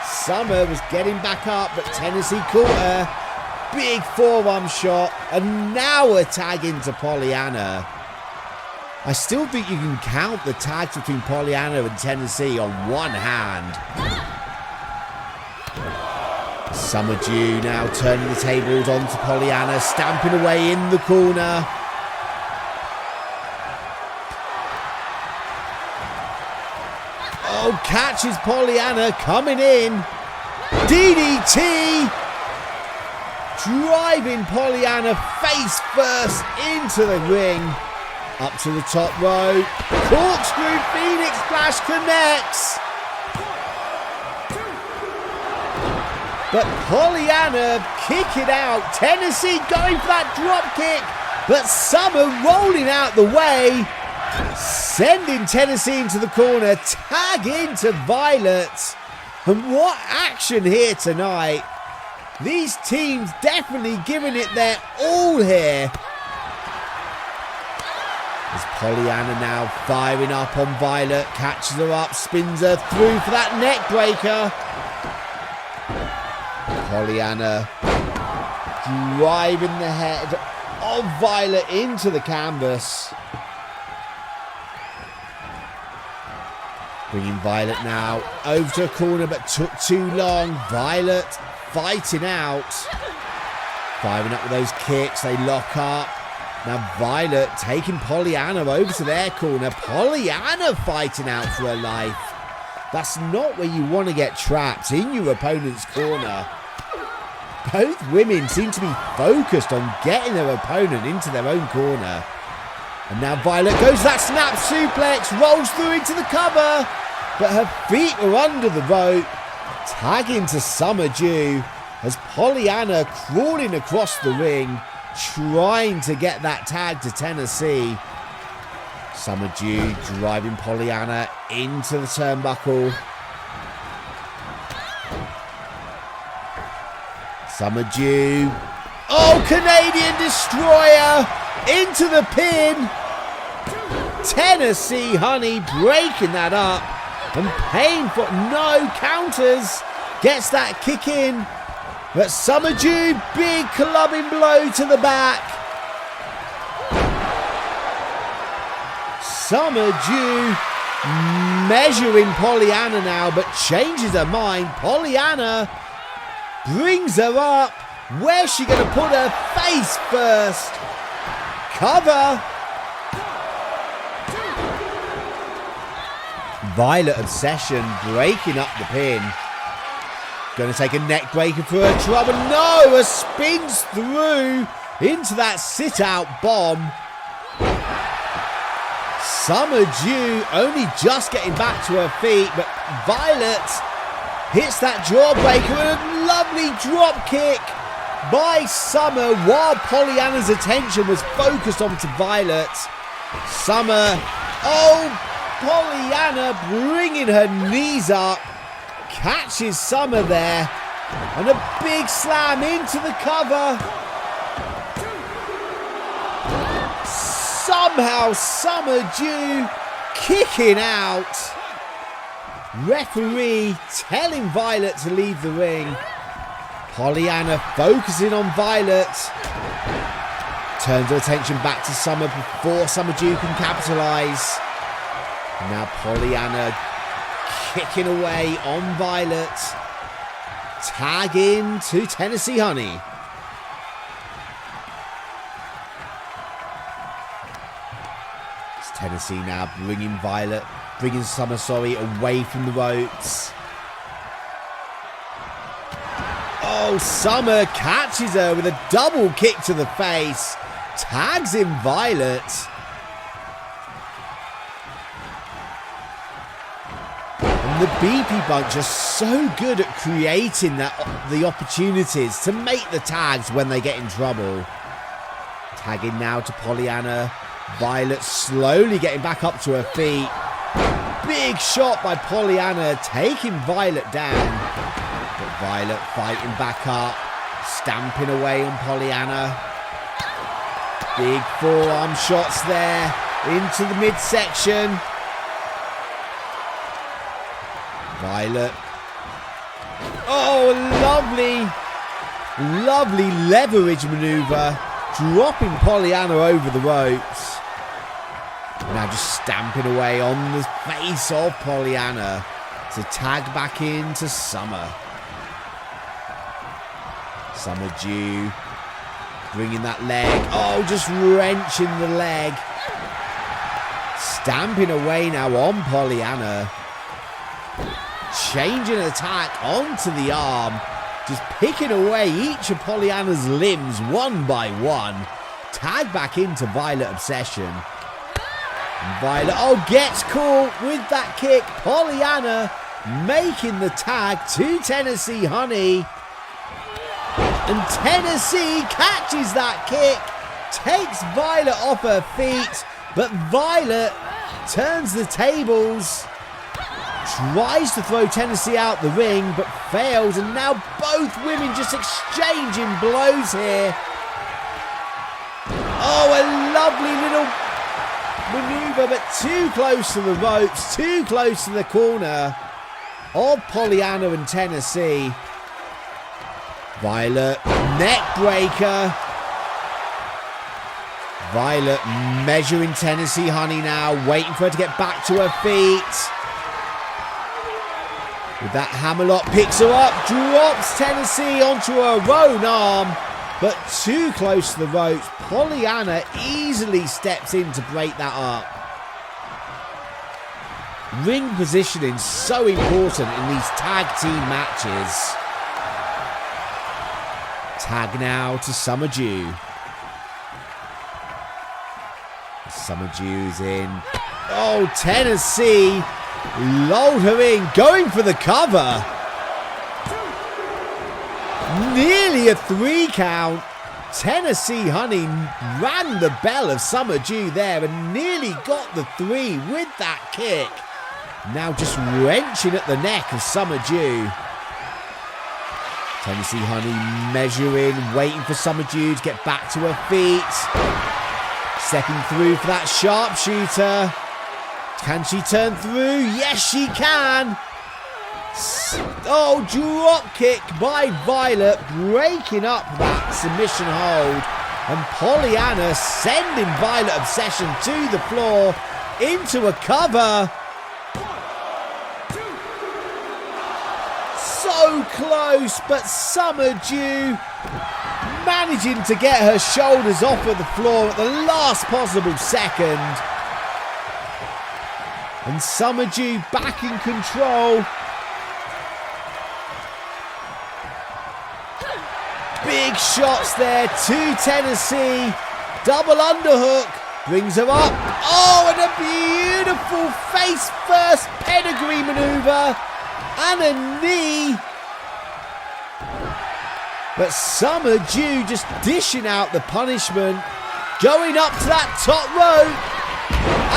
Summer was getting back up, but Tennessee caught her. Big forearm shot, and now a tag into Pollyanna. I still think you can count the tags between Pollyanna and Tennessee on one hand. Summer Dew now turning the tables onto Pollyanna, stamping away in the corner. Oh, catches Pollyanna coming in. DDT. Driving Pollyanna face first into the ring. Up to the top rope. Corkscrew Phoenix Splash connects. But Pollyanna kick it out. Tennessee going for that drop kick. But Summer rolling out the way. Sending Tennessee into the corner. Tag into Violet. And what action here tonight. These teams definitely giving it their all here. As Pollyanna now firing up on Violet. Catches her up. Spins her through for that neck breaker. Pollyanna driving the head of Violet into the canvas. Bringing Violet now over to a corner, but took too long. Violet fighting out. Firing up with those kicks. They lock up. Now Violet taking Pollyanna over to their corner. Pollyanna fighting out for her life. That's not where you want to get trapped, in your opponent's corner. Both women seem to be focused on getting their opponent into their own corner. And now Violet goes that snap suplex, rolls through into the cover. But her feet are under the rope. Tag into Summer Dew as Pollyanna crawling across the ring, trying to get that tag to Tennessee. Summer Dew driving Pollyanna into the turnbuckle. Summer Dew. Oh, Canadian Destroyer into the pin. Tennessee Honey breaking that up and paying for no counters. Gets that kick in. But Summer Dew, big clubbing blow to the back. Summer Dew measuring Pollyanna now, but changes her mind. Pollyanna brings her up. Where's she going to put her face first? Cover. Violet Obsession breaking up the pin. Going to take a neck breaker for her trouble. No, her spins through into that sit-out bomb. Summer Dew only just getting back to her feet, but Violet hits that jawbreaker and a lovely drop kick by Summer while Pollyanna's attention was focused onto Violet. Summer, oh, Pollyanna bringing her knees up. Catches Summer there, and a big slam into the cover. Somehow Summer Dew kicking out. Referee telling Violet to leave the ring. Pollyanna focusing on Violet. Turns her attention back to Summer before Summer Dew can capitalise. Now Pollyanna kicking away on Violet. Tag in to Tennessee Honey. It's Tennessee now bringing Summer away from the ropes. Oh, Summer catches her with a double kick to the face. Tags in Violet. The Beepy bunch are so good at creating the opportunities to make the tags when they get in trouble. Tagging now to Pollyanna. Violet slowly getting back up to her feet. Big shot by Pollyanna, taking Violet down. But Violet fighting back up, stamping away on Pollyanna. Big forearm shots there into the midsection. Violet. Oh, lovely leverage maneuver. Dropping Pollyanna over the ropes. Now just stamping away on the face of Pollyanna to tag back into Summer. Summer Dew bringing that leg. Oh, just wrenching the leg. Stamping away now on Pollyanna. Changing attack onto the arm. Just picking away each of Pollyanna's limbs one by one. Tag back into Violet Obsession. And Violet, oh, gets caught with that kick. Pollyanna making the tag to Tennessee Honey. And Tennessee catches that kick. Takes Violet off her feet. But Violet turns the tables. Tries to throw Tennessee out the ring, but fails. And now both women just exchanging blows here. Oh, a lovely little maneuver, but too close to the ropes, too close to the corner of Pollyanna and Tennessee. Violet, neck breaker. Violet measuring Tennessee Honey now, waiting for her to get back to her feet. With that hammerlock, picks her up, drops Tennessee onto her own arm, but too close to the ropes. Pollyanna easily steps in to break that up. Ring positioning so important in these tag team matches. Tag now to Summer Dew. Summer Dew's in. Oh, Tennessee lulled her in, going for the cover. Nearly a 3 count. Tennessee Honey rang the bell of Summer Dew there and nearly got the 3 with that kick. Now just wrenching at the neck of Summer Dew. Tennessee Honey measuring, waiting for Summer Dew to get back to her feet. Stepping through for that sharpshooter. Can she turn through? Yes, she can. Oh, drop kick by Violet, breaking up that submission hold. And Pollyanna sending Violet Obsession to the floor into a cover. So close, but Summer Dew managing to get her shoulders off of the floor at the last possible second. And Summer Dew back in control. Big shots there to Tennessee. Double underhook. Brings her up. Oh, and a beautiful face first pedigree maneuver. And a knee. But Summer Dew just dishing out the punishment. Going up to that top rope.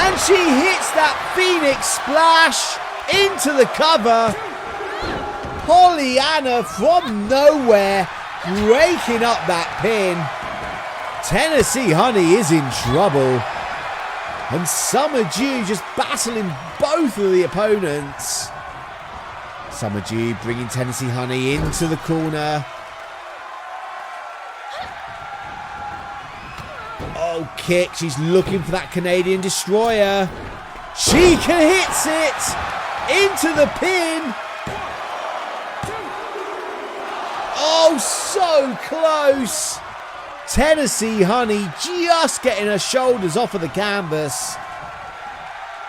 And she hits that Phoenix splash into the cover. Pollyanna from nowhere breaking up that pin. Tennessee Honey is in trouble. And Summer Dew just battling both of the opponents. Summer Dew bringing Tennessee Honey into the corner. Oh, kick. She's looking for that Canadian Destroyer. She hits it into the pin. Oh, so close. Tennessee Honey just getting her shoulders off of the canvas.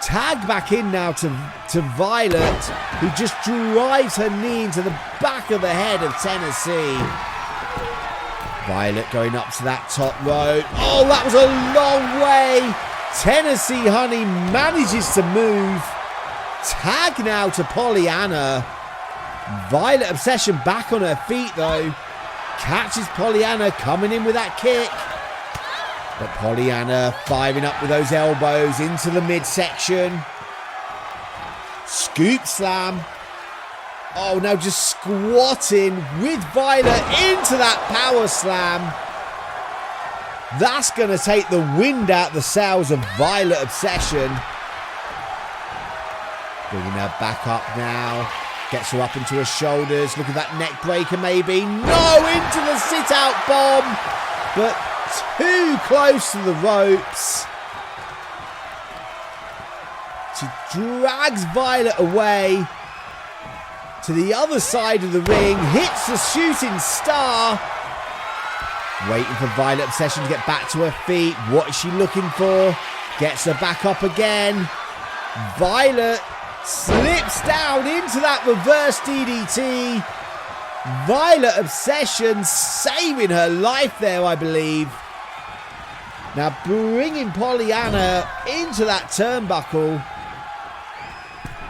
Tag back in now to Violet, who just drives her knee into the back of the head of Tennessee. Violet going up to that top rope. Oh, that was a long way. Tennessee Honey manages to move. Tag now to Pollyanna. Violet Obsession back on her feet though. Catches Pollyanna coming in with that kick. But Pollyanna firing up with those elbows into the midsection. Scoop slam. Oh, now just squatting with Violet into that power slam. That's going to take the wind out the sails of Violet Obsession. Bringing her back up now. Gets her up into her shoulders. Look at that neck breaker maybe. No, into the sit-out bomb. But too close to the ropes. She drags Violet away to the other side of the ring. Hits the shooting star. Waiting for Violet Obsession to get back to her feet. What is she looking for? Gets her back up again. Violet slips down into that reverse DDT. Violet Obsession saving her life there, I believe. Now bringing Pollyanna into that turnbuckle.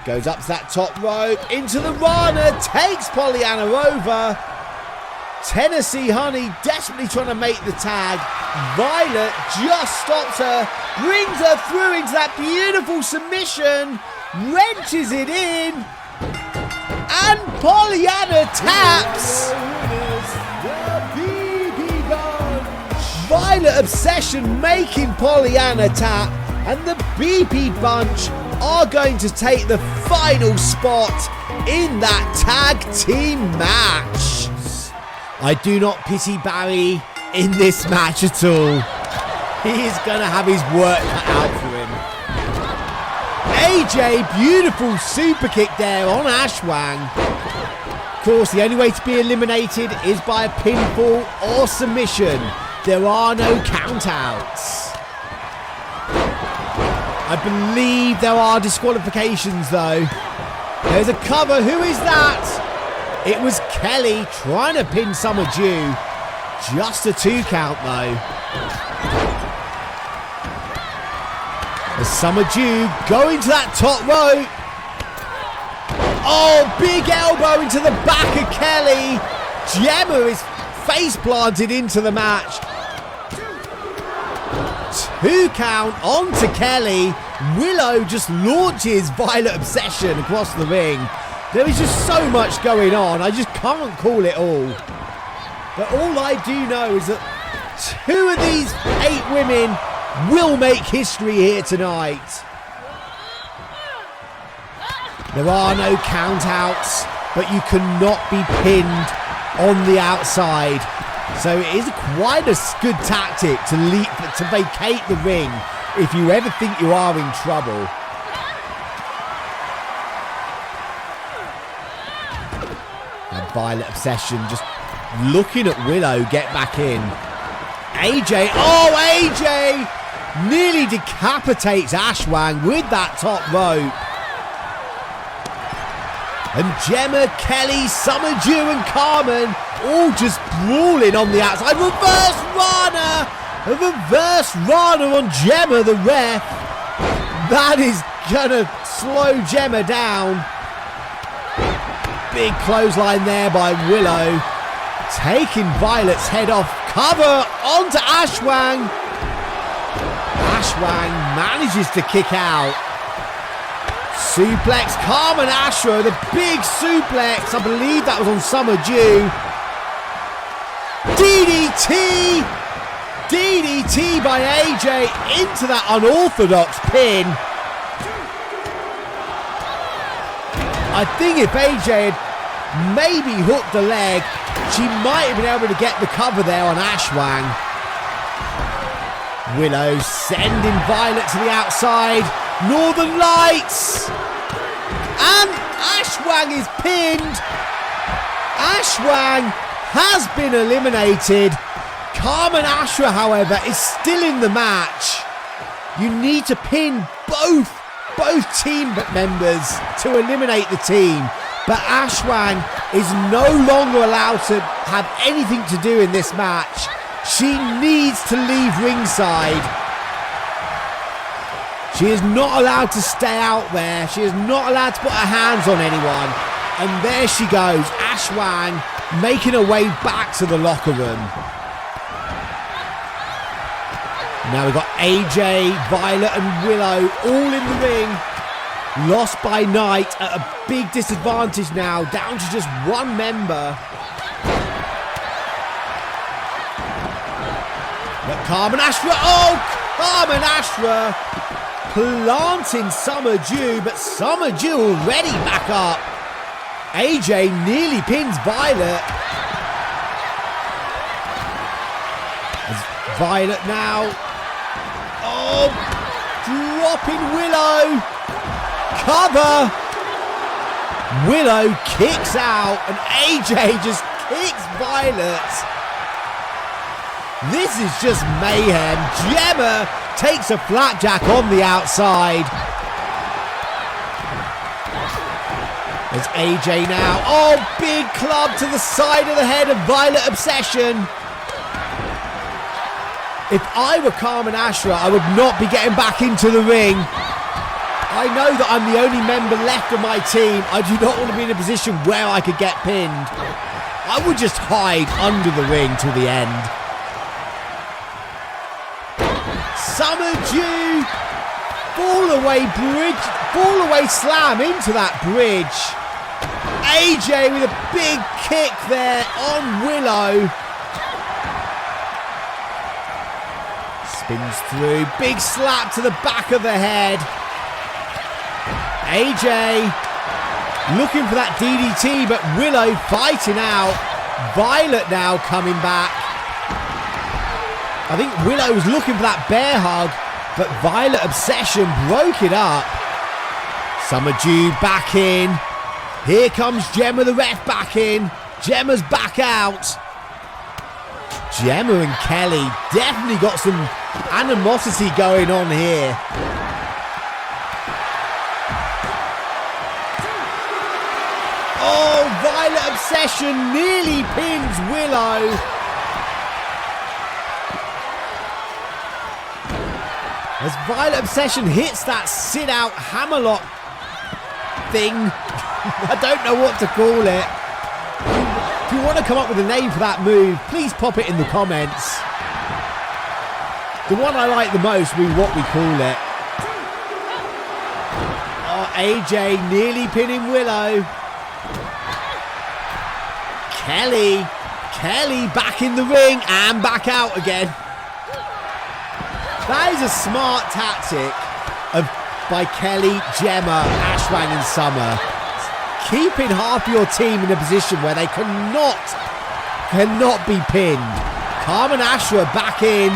Goes up to that top rope. Into the Rana. Takes Pollyanna over. Tennessee Honey desperately trying to make the tag. Violet just stops her. Brings her through into that beautiful submission. Wrenches it in. And Pollyanna taps. Violet Obsession making Pollyanna tap. And the Beepy Bunch are going to take the final spot in that tag team match. I do not pity Barry in this match at all. He is going to have his work cut out for him. AJ, beautiful super kick there on Ashwang. Of course, the only way to be eliminated is by a pinfall or submission. There are no countouts. I believe there are disqualifications though. There's a cover. Who is that? It was Kelly trying to pin Summer Dew. Just a 2 count though. As Summer Dew going to that top rope. Oh, big elbow into the back of Kelly. Gemma is face planted into the match. 2 count on to Kelly. Willow just launches Violet Obsession across the ring. There is just so much going on. I just can't call it all. But all I do know is that 2 of these 8 women will make history here tonight. There are no count-outs, but you cannot be pinned on the outside. So it is quite a good tactic to vacate the ring if you ever think you are in trouble. And Violet Obsession just looking at Willow get back in. AJ, oh AJ nearly decapitates Ashwang with that top rope. And Gemma, Kelly, Summer Dew and Carmen all just brawling on the outside. Reverse Rana! A reverse Rana on Gemma, the ref. That is gonna slow Gemma down. Big clothesline there by Willow. Taking Violet's head off. Cover onto Ashwang. Ashwang manages to kick out. Suplex, Carmen Ashra, the big suplex. I believe that was on Summer Dew. DDT! DDT by AJ into that unorthodox pin. I think if AJ had maybe hooked the leg, she might have been able to get the cover there on Ashwang. Willow sending Violet to the outside. Northern Lights! And Ashwang is pinned. Ashwang has been eliminated. Carmen Ashra, however, is still in the match. You need to pin both team members to eliminate the team. But Ashwang is no longer allowed to have anything to do in this match. She needs to leave ringside. She is not allowed to stay out there. She is not allowed to put her hands on anyone. And there she goes, Ashwang making her way back to the locker room. Now we've got AJ, Violet and Willow all in the ring. Lost by night at a big disadvantage now, down to just 1 member. But Carmen Ashra, Carmen Ashra planting Summer Dew, but Summer Dew already back up. AJ nearly pins Violet. As Violet now, dropping Willow. Cover. Willow kicks out and AJ just kicks Violet. This is just mayhem. Gemma takes a flapjack on the outside. There's AJ now. Big club to the side of the head of Violet Obsession. If I were Carmen Ashra, I would not be getting back into the ring. I know that I'm the only member left of my team. I do not want to be in a position where I could get pinned. I would just hide under the ring till the end. Summer Dew, fall away slam into that bridge. AJ with a big kick there on Willow. Spins through, big slap to the back of the head. AJ looking for that DDT, but Willow fighting out. Violet now coming back. I think Willow was looking for that bear hug, but Violet Obsession broke it up. Summer Dew back in. Here comes Gemma, the ref, back in. Gemma's back out. Gemma and Kelly definitely got some animosity going on here. Violet Obsession nearly pins Willow. As Violet Obsession hits that sit-out hammerlock thing. I don't know what to call it. If you want to come up with a name for that move, please pop it in the comments. The one I like the most will be what we call it. Oh, AJ nearly pinning Willow. Kelly back in the ring and back out again. That is a smart tactic by Kelly, Gemma, Ashwang and Summer. Keeping half your team in a position where they cannot be pinned. Carmen Ashra back in.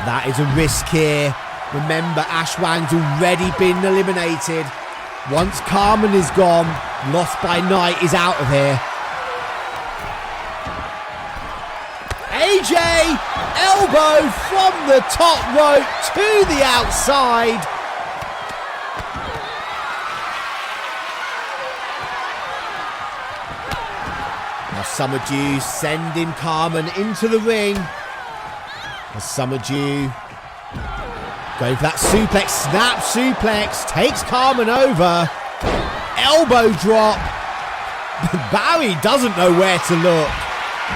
That is a risk here. Remember, Ashwang's already been eliminated. Once Carmen is gone, Lost by Night is out of here. AJ, elbow from the top rope to the outside. Now Summer Dew sending Carmen into the ring. As Summer Dew going for that suplex, snap suplex, takes Carmen over. Elbow drop. Barry doesn't know where to look.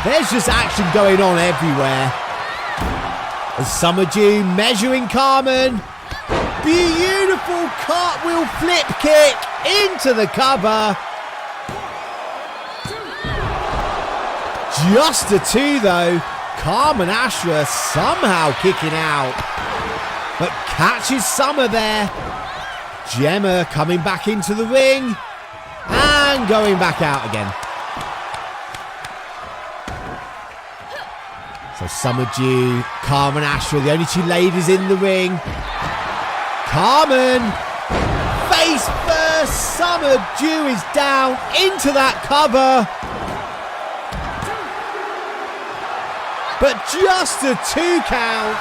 There's just action going on everywhere. As Summer Dew measuring Carmen. Beautiful cartwheel flip kick into the cover. Just a 2 though. Carmen Ashra somehow kicking out. But catches Summer there. Gemma coming back into the ring. And going back out again. So Summer Dew, Carmen Ashra, the only 2 ladies in the ring. Carmen, face first, Summer Dew is down into that cover. But just a 2 count.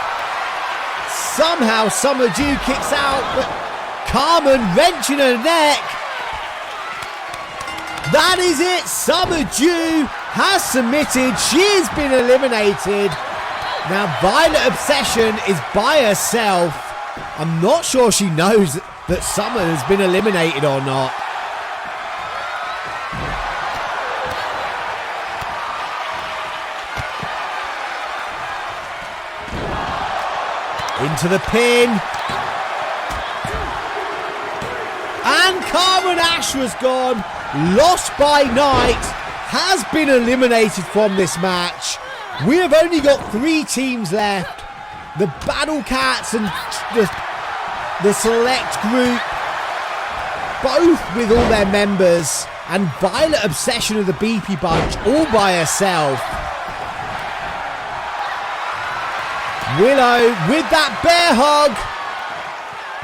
Somehow Summer Dew kicks out, but Carmen wrenching her neck. That is it. Summer Dew has submitted. She has been eliminated. Now Violet Obsession is by herself. I'm not sure she knows that Summer has been eliminated or not. Into the pin. And Carmen Ashra's gone. Lost by Night has been eliminated from this match. We have only got 3 teams left. The Battle Cats and the Select Group. Both with all their members. And Violet Obsession of the Beepy Bunch all by herself. Willow with that bear hug.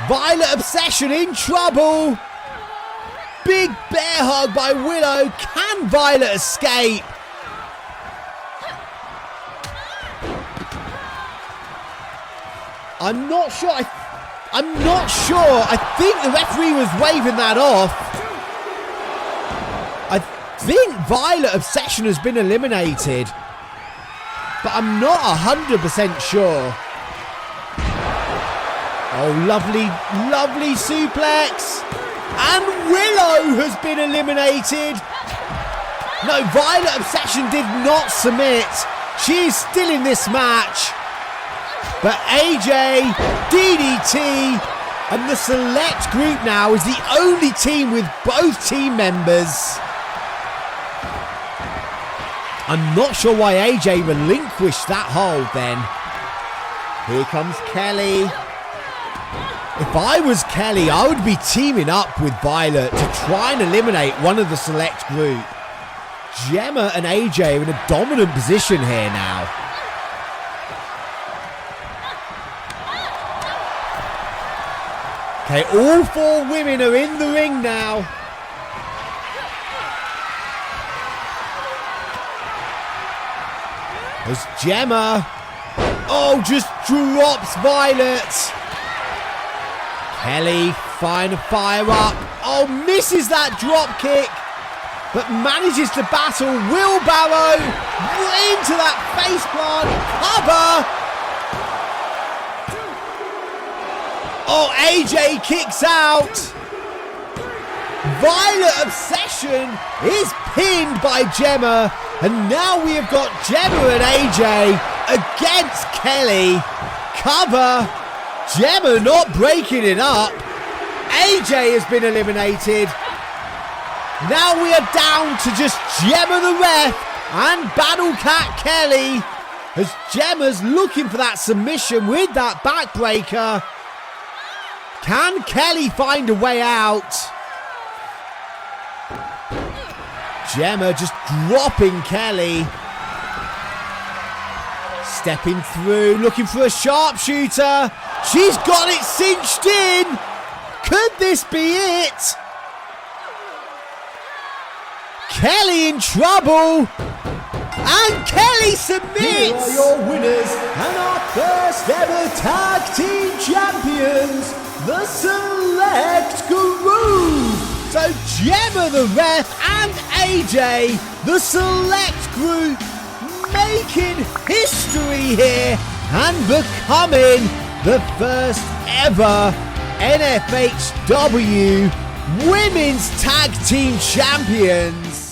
Violet Obsession in trouble. Big bear hug by Willow. Can Violet escape? I'm not sure. I think the referee was waving that off. I think Violet Obsession has been eliminated. But I'm not 100% sure. Oh, lovely suplex. And Willow has been eliminated. No, Violet Obsession did not submit. She is still in this match. But AJ, DDT, and the Select Group now is the only team with both team members. I'm not sure why AJ relinquished that hold then. Here comes Kelly. If I was Kelly, I would be teaming up with Violet to try and eliminate one of the Select Group. Gemma and AJ are in a dominant position here now. Okay, all 4 women are in the ring now. As Gemma, just drops Violet. Kelly trying to fire up. Misses that drop kick, but manages to battle wheelbarrow into that face plant cover. AJ kicks out. Violet Obsession is pinned by Gemma. And now we have got Gemma and AJ against Kelly. Cover. Gemma not breaking it up. AJ has been eliminated. Now we are down to just Gemma the ref and Battle Cat Kelly. As Gemma's looking for that submission with that backbreaker. Can Kelly find a way out? Gemma just dropping Kelly. Stepping through, looking for a sharpshooter. She's got it cinched in. Could this be it? Kelly in trouble. And Kelly submits. Here are your winners and our first ever tag team champions, the Select Group. So Gemma the ref and AJ, the Select Group, making history here and becoming the first ever N-FHW Women's Tag Team Champions.